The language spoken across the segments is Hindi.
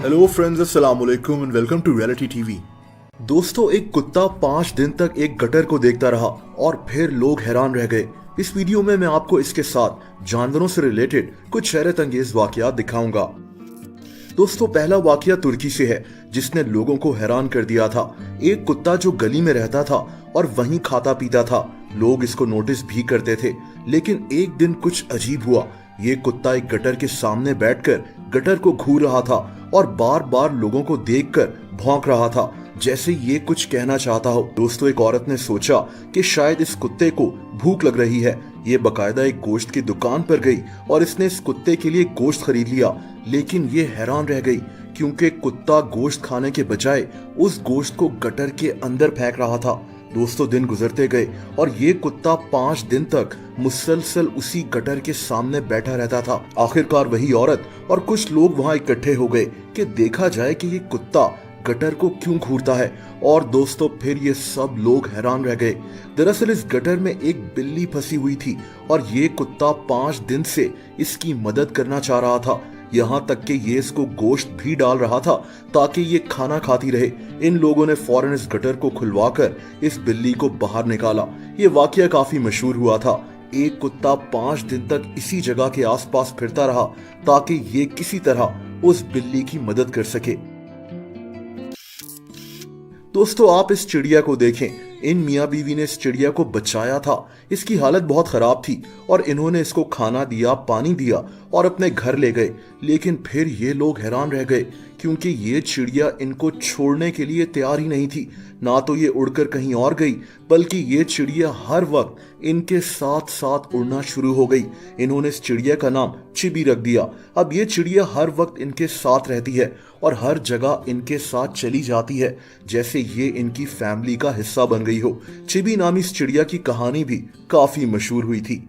हेलो फ्रेंड्स, अस्सलाम वालेकुम and welcome to reality TV. दोस्तों, एक कुत्ता 5 दिन तक एक गटर को देखता रहा और फिर लोग हैरान रह गए। इस वीडियो में मैं आपको इसके साथ जानवरों से रिलेटेड कुछ हैरत अंगेज वाकयात दिखाऊंगा। दोस्तों, पहला वाकया तुर्की से है जिसने लोगों को हैरान कर दिया था। एक कुत्ता जो गली में रहता था और वहीं खाता पीता था। लोग इसको नोटिस भी करते थे, लेकिन एक दिन कुछ अजीब हुआ। ये कुत्ता एक गटर के सामने बैठकर गटर को घूर रहा था और बार बार लोगों को देखकर भौंक रहा था, जैसे ये कुछ कहना चाहता हो। दोस्तों, एक औरत ने सोचा कि शायद इस कुत्ते को भूख लग रही है। ये बकायदा एक गोश्त की दुकान पर गई और इसने इस कुत्ते के लिए गोश्त खरीद लिया। लेकिन ये हैरान रह गई क्योंकि कुत्ता गोश्त खाने के बजाय उस गोश्त को गटर के अंदर फेंक रहा था। दोस्तों, दिन गुजरते गए और ये कुत्ता 5 दिन तक मुसलसल उसी गटर के सामने बैठा रहता था। आखिरकार वही औरत और कुछ लोग वहां इकट्ठे हो गए कि देखा जाए कि ये कुत्ता गटर को क्यों घूरता है। और दोस्तों, फिर ये सब लोग हैरान रह गए। दरअसल इस गटर में एक बिल्ली फंसी हुई थी और ये कुत्ता 5 दिन से इसकी मदद करना चाह रहा था। यहाँ तक कि ये इसको गोश्त भी डाल रहा था ताकि ये खाना खाती रहे। इन लोगों ने फौरन इस गटर को खुलवाकर इस बिल्ली को बाहर निकाला। ये वाकया काफी मशहूर हुआ था। एक कुत्ता 5 दिन तक इसी जगह के आसपास फिरता रहा ताकि ये किसी तरह उस बिल्ली की मदद कर सके। दोस्तों, आप इस चिड़िया को देखें। इन मियाँ बीवी ने इस चिड़िया को बचाया था। इसकी हालत बहुत खराब थी और इन्होंने इसको खाना दिया, पानी दिया और अपने घर ले गए। लेकिन फिर ये लोग हैरान रह गए क्योंकि ये चिड़िया इनको छोड़ने के लिए तैयार ही नहीं थी। ना तो ये उड़कर कहीं और गई, बल्कि ये चिड़िया हर वक्त इनके साथ साथ उड़ना शुरू हो गई। इन्होंने इस चिड़िया का नाम चिबी रख दिया। अब ये चिड़िया हर वक्त इनके साथ रहती है और हर जगह इनके साथ चली जाती है, जैसे ये इनकी फैमिली का हिस्सा बन गई हो। चिबी नामी इस चिड़िया की कहानी भी काफी मशहूर हुई थी।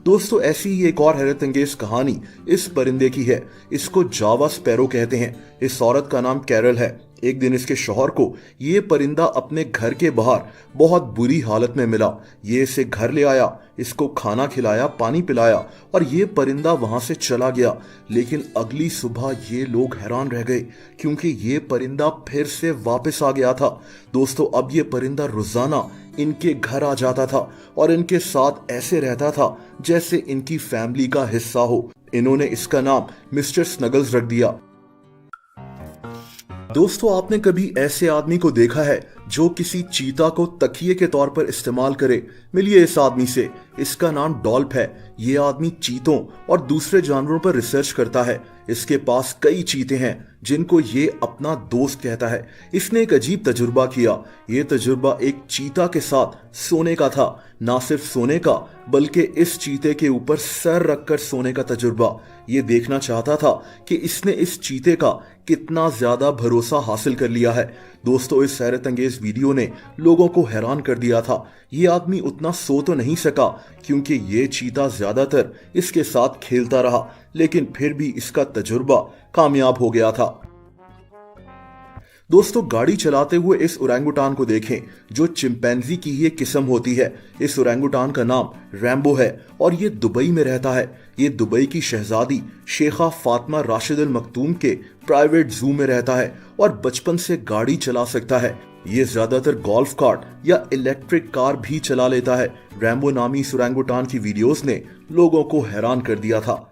दोस्तों, ऐसी ही एक और हैरत अंगेज कहानी इस परिंदे की है। इसको जावा स्पैरो कहते हैं। इस औरत का नाम कैरल है। एक दिन इसके शौहर को ये परिंदा अपने घर के बाहर बहुत बुरी हालत में मिला। ये इसे घर ले आया, इसको खाना खिलाया, पानी पिलाया और ये परिंदा वहां से चला गया। लेकिन अगली सुबह ये लोग हैरान रह गए क्योंकि ये परिंदा फिर से वापस आ गया था। दोस्तों, अब ये परिंदा रोजाना इनके घर आ जाता था और इनके साथ ऐसे रहता था जैसे इनकी फैमिली का हिस्सा हो। इन्होंने इसका नाम मिस्टर स्नगल्स रख दिया। दोस्तों, आपने कभी ऐसे आदमी को देखा है जो किसी चीता को तकिए के तौर पर इस्तेमाल करे? मिलिए इस आदमी से। इसका नाम डॉल्फ है। ये आदमी चीतों और दूसरे जानवरों पर रिसर्च करता है। इसके पास कई चीते हैं जिनको ये अपना दोस्त कहता है। इसने एक अजीब तजुर्बा किया। ये तजुर्बा एक चीता के साथ सोने का था। ना सिर्फ सोने का, बल्कि इस चीते के ऊपर सर रखकर सोने का तजुर्बा। ये देखना चाहता था कि इसने इस चीते का कितना ज्यादा भरोसा हासिल कर लिया है। दोस्तों, इस हैरत अंगेज वीडियो ने लोगों को हैरान कर दिया था। ये आदमी उतना सो तो नहीं सका क्योंकि ये चीता ज्यादातर इसके साथ खेलता रहा, लेकिन फिर भी इसका तजुर्बा कामयाब हो गया था। दोस्तों, गाड़ी चलाते हुए इस ओरंगुटान को देखें जो चिंपैंजी की ही एक किस्म होती है। इस ओरंगुटान का नाम रैम्बो है और ये दुबई में रहता है। ये दुबई की शहजादी शेखा फातिमा राशिद अल मखदूम के प्राइवेट जू में रहता है और बचपन से गाड़ी चला सकता है। ये ज्यादातर गोल्फ कार्ट या इलेक्ट्रिक कार भी चला लेता है। रैम्बो नामी इस ओरंगुटान की वीडियोस ने लोगों को हैरान कर दिया था।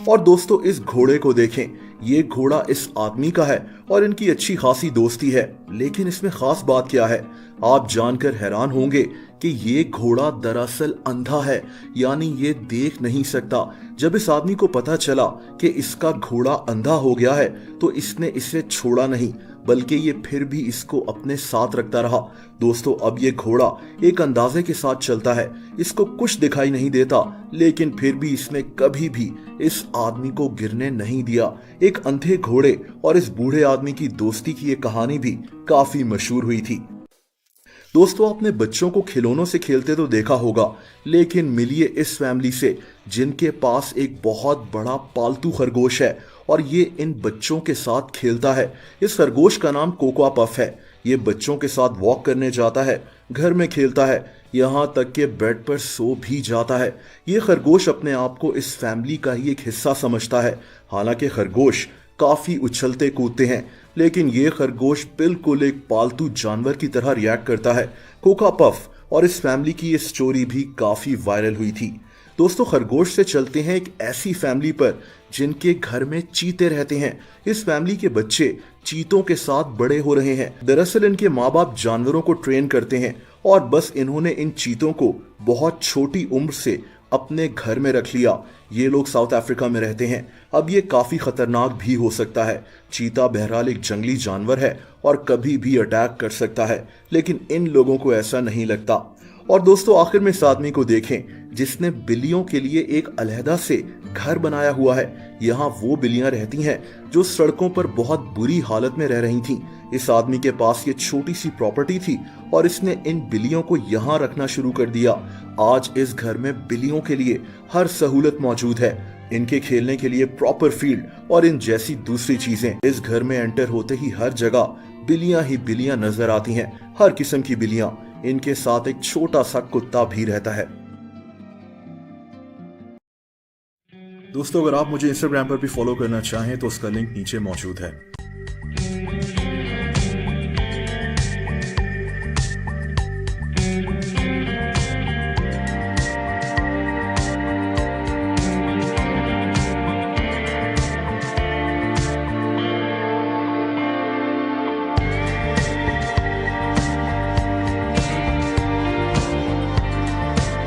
और दोस्तों, इस घोड़े को देखें। ये घोड़ा इस आदमी का है और इनकी अच्छी खासी दोस्ती है। लेकिन इसमें खास बात क्या है? आप जानकर हैरान होंगे कि ये घोड़ा दरअसल अंधा है, यानी ये देख नहीं सकता। जब इस आदमी को पता चला कि इसका घोड़ा अंधा हो गया है तो इसने इसे छोड़ा नहीं, बल्कि ये फिर भी इसको अपने साथ रखता रहा। दोस्तों, अब ये घोड़ा एक अंदाजे के साथ चलता है। इसको कुछ दिखाई नहीं देता, लेकिन फिर भी इसने कभी भी इस आदमी को गिरने नहीं दिया। एक अंधे घोड़े और इस बूढ़े आदमी की दोस्ती की ये कहानी भी काफी मशहूर हुई थी। दोस्तों, आपने बच्चों को खिलौनों से खेलते तो देखा होगा, लेकिन मिलिए इस फैमिली से जिनके पास एक बहुत बड़ा पालतू खरगोश है और ये इन बच्चों के साथ खेलता है। इस खरगोश का नाम कोकोआ पफ है। ये बच्चों के साथ वॉक करने जाता है, घर में खेलता है, यहाँ तक कि बेड पर सो भी जाता है। ये खरगोश अपने आप को इस फैमिली का ही एक हिस्सा समझता है। हालांकि खरगोश काफी उछलते कूदते हैं, लेकिन ये खरगोश बिल्कुल एक पालतू जानवर की तरह रिएक्ट करता है। कोका पफ और इस फैमिली की ये स्टोरी भी काफी वायरल हुई थी। दोस्तों, खरगोश से चलते हैं एक ऐसी फैमिली पर जिनके घर में चीते रहते हैं। इस फैमिली के बच्चे चीतों के साथ बड़े हो रहे हैं। दरअसल इनके माँ बाप जानवरों को ट्रेन करते हैं और बस इन्होंने इन चीतों को बहुत छोटी उम्र से अपने घर में रख लिया। ये लोग साउथ अफ्रीका में रहते हैं। अब ये काफी खतरनाक भी हो सकता है। चीता बहरहाल एक जंगली जानवर है और कभी भी अटैक कर सकता है, लेकिन इन लोगों को ऐसा नहीं लगता। और दोस्तों, आखिर में इस आदमी को देखें जिसने बिल्लियों के लिए एक अलहदा से घर बनाया हुआ है। यहाँ वो बिल्लियां रहती हैं जो सड़कों पर बहुत बुरी हालत में रह रही थीं। इस आदमी के पास ये छोटी सी प्रॉपर्टी थी और इसने इन बिल्लियों को यहाँ रखना शुरू कर दिया। आज इस घर में बिल्लियों के लिए हर सहूलत मौजूद है। इनके खेलने के लिए प्रॉपर फील्ड और इन जैसी दूसरी चीजें। इस घर में एंटर होते ही हर जगह बिल्लियां ही बिल्लियां नजर आती हैं, हर किस्म की बिल्लियां। इनके साथ एक छोटा सा कुत्ता भी रहता है। दोस्तों, अगर आप मुझे इंस्टाग्राम पर भी फॉलो करना चाहें तो उसका लिंक नीचे मौजूद है।